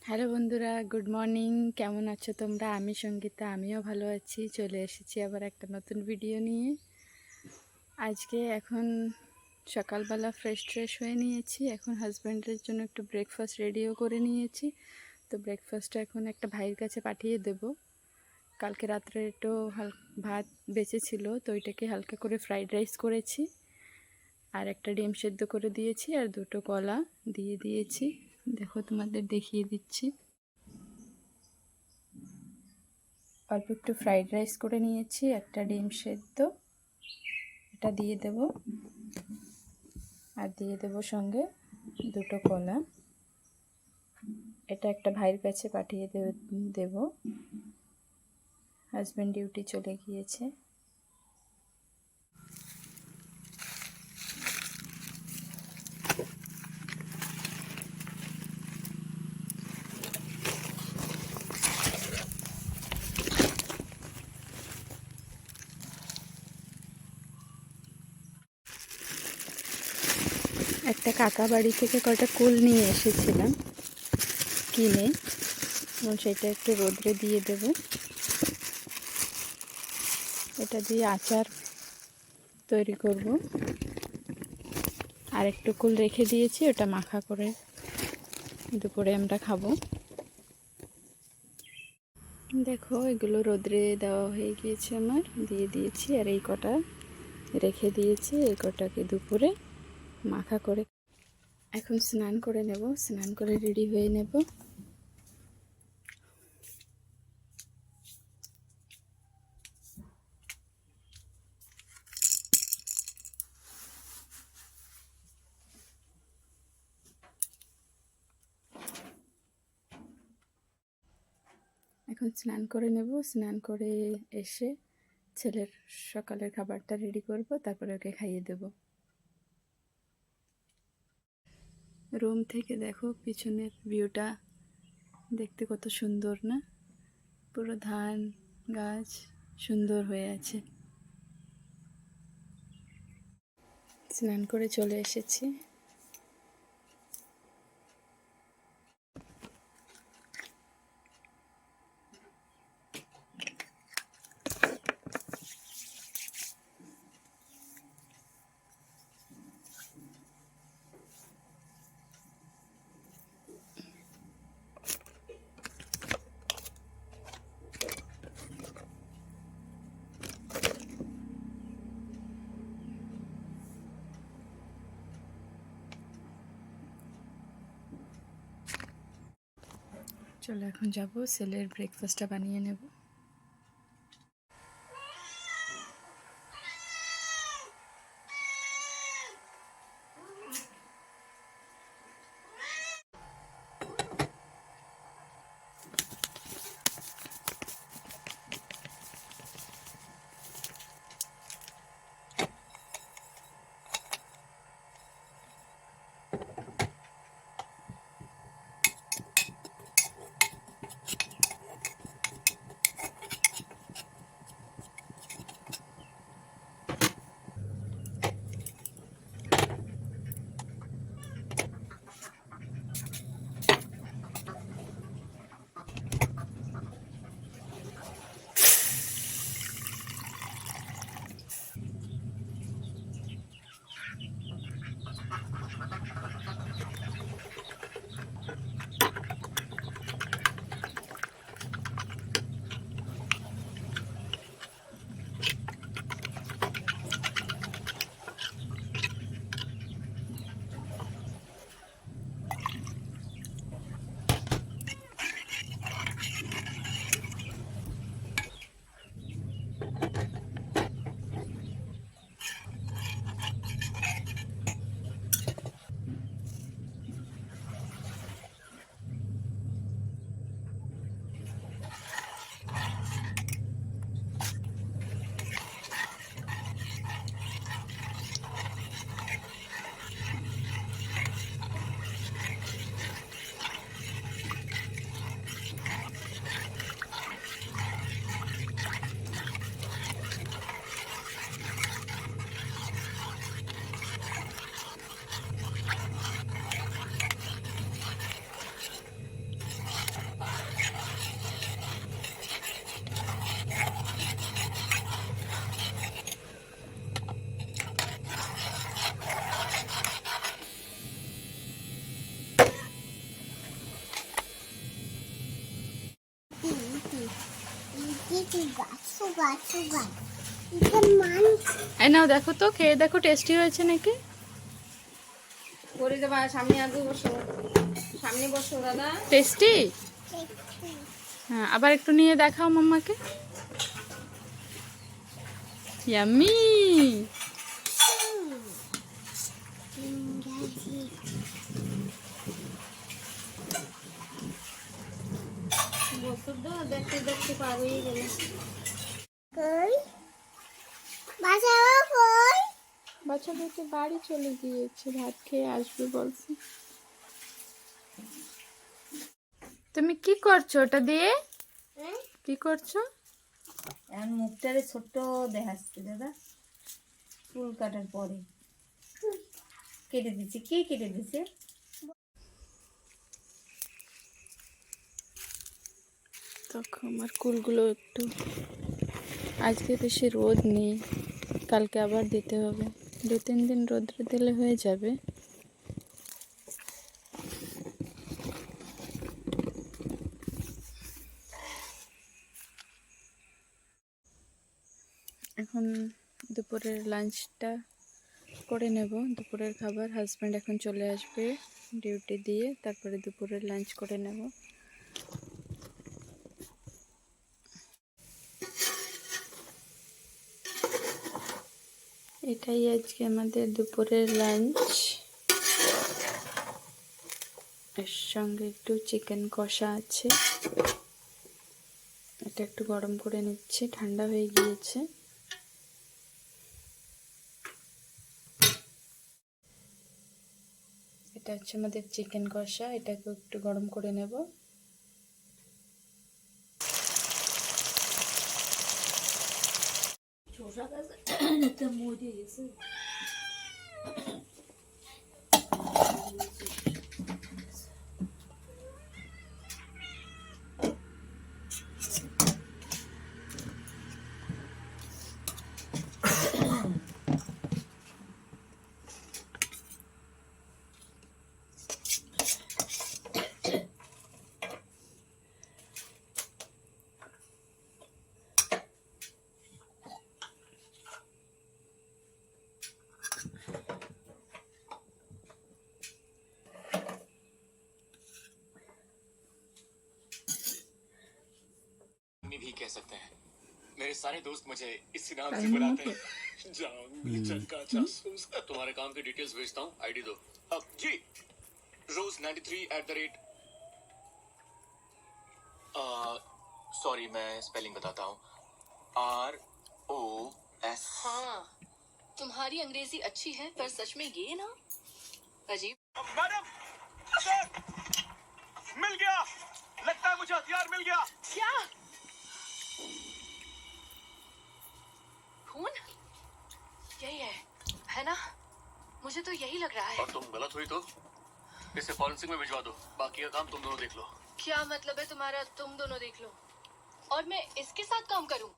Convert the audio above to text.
Hello বন্ধুরা, good morning. কেমন আছো তোমরা? আমি সঙ্গীতা, আমিও ভালো আছি। চলে এসেছি আবার একটা নতুন ভিডিও নিয়ে। আজকে এখন সকালবেলা ফ্রেশ হয়ে নিয়েছি। এখন হাজব্যান্ডের জন্য একটু ব্রেকফাস্ট রেডিও করে নিয়েছি। তো ব্রেকফাস্টটা এখন একটা ভাইয়ের কাছে পাঠিয়ে দেব। কালকে রাত্রে একটু ভাত বেঁচেছিল, তো ওইটাকে হালকা করে ফ্রাইড রাইস করেছি, আর একটা ডিম সেদ্ধ করে দিয়েছি, আর দুটো কলা দিয়ে দিয়েছি। দেখো, তোমাদের দেখিয়ে দিচ্ছি। অল্প একটু ফ্রাইড রাইস করে নিয়েছি, একটা ডিম সেদ্ধ এটা দিয়ে দেব, আর দিয়ে দেব সঙ্গে দুটো কলা। এটা একটা ভাইয়ের কাছে পাঠিয়ে দেব। হাজব্যান্ড ডিউটি চলে গিয়েছে। একটা কাকা বাড়ি থেকে কটা কুল নিয়ে এসেছিলাম কিনে, এবং সেটা একটু রোদ্রে দিয়ে দেব। এটা দিয়ে আচার তৈরি করব। আর একটু কুল রেখে দিয়েছি, ওটা মাখা করে দুপুরে আমরা খাবো। দেখো, এগুলো রোদ্রে দেওয়া হয়ে গিয়েছে, আমার দিয়ে দিয়েছি। আর এই কটা রেখে দিয়েছি, এই কটাকে দুপুরে মাখা করে এখন স্নান করে নেব। স্নান করে রেডি হয়ে নেব। এখন স্নান করে নেব। স্নান করে এসে ছেলের সকালের খাবারটা রেডি করব, তারপরে ওকে খাইয়ে দেব। রুম থেকে দেখো পিছনের ভিউটা, দেখতে কত সুন্দর না? পুরো ধান গাছ সুন্দর হয়ে আছে। স্নান করে চলে এসেছি। চলো, এখন যাব ছেলের ব্রেকফাস্টটা বানিয়ে নেব। এই নাও দেখো তো, খেয়ে দেখো টেস্টি হয়েছে নাকি। করে দেবা, সামনে আগে বসো, সামনে বসো দাদা। টেস্টি? হ্যাঁ, আবার একটু নিয়ে দেখাও মাম্মাকে। ইয়াম্মি। বসো তো, দেখতে দেখতে পার হয়ে গেলে। বাচ্চাদেরকে বাড়ি চলে গিয়েছে, ভাত খেয়ে আসবে বলছে। তুমি কি করছো ওটা দিয়ে? কি করছো? এখন মুখটারে ছোট্ট দেখাচ্ছে দাদা, চুল কাটার পরে কেটে দিচ্ছে। কে কেটে দিচ্ছে? তখন আমার কুলগুলো একটু, আজকে বেশি রোদ নেই, কালকে আবার দিতে হবে। 2-3 দিন রোদ্রে দিলে হয়ে যাবে। এখন দুপুরের লাঞ্চটা করে নেব, দুপুরের খাবার। হাজব্যান্ড এখন চলে আসবে ডিউটি দিয়ে, তারপরে দুপুরের লাঞ্চ করে নেব। এটাই আজকে আমাদের দুপুরের লাঞ্চ। এর সঙ্গে একটু চিকেন কষা আছে, এটা একটু গরম করে নিচ্ছি, ঠান্ডা হয়ে গিয়েছে। এটা হচ্ছে আমাদের চিকেন কষা, এটাকে একটু গরম করে নেব। भी कह सकते हैं। मेरे सारे दोस्त मुझे इसी नाम से बुलाते हैं। जाऊंगी चक्का जासूस। तुम्हारे काम की डिटेल्स भेजता हूँ, आईडी दो। अब जी रोज 93 सॉरी मैं स्पेलिंग बताता हूँ। ROS। हाँ, तुम्हारी अंग्रेजी अच्छी है, पर सच में ये ना अजीब। मैडम मिल गया, लगता है मुझे हथियार मिल गया। क्या? खून? यही है ना? मुझे तो यही लग रहा है। और तुम गलत हुई तो इसे फॉरेंसिक में भिजवा दो, बाकी का काम तुम दोनों देख लो। क्या मतलब है तुम्हारा, तुम दोनों देख लो? और मैं इसके साथ काम करूं?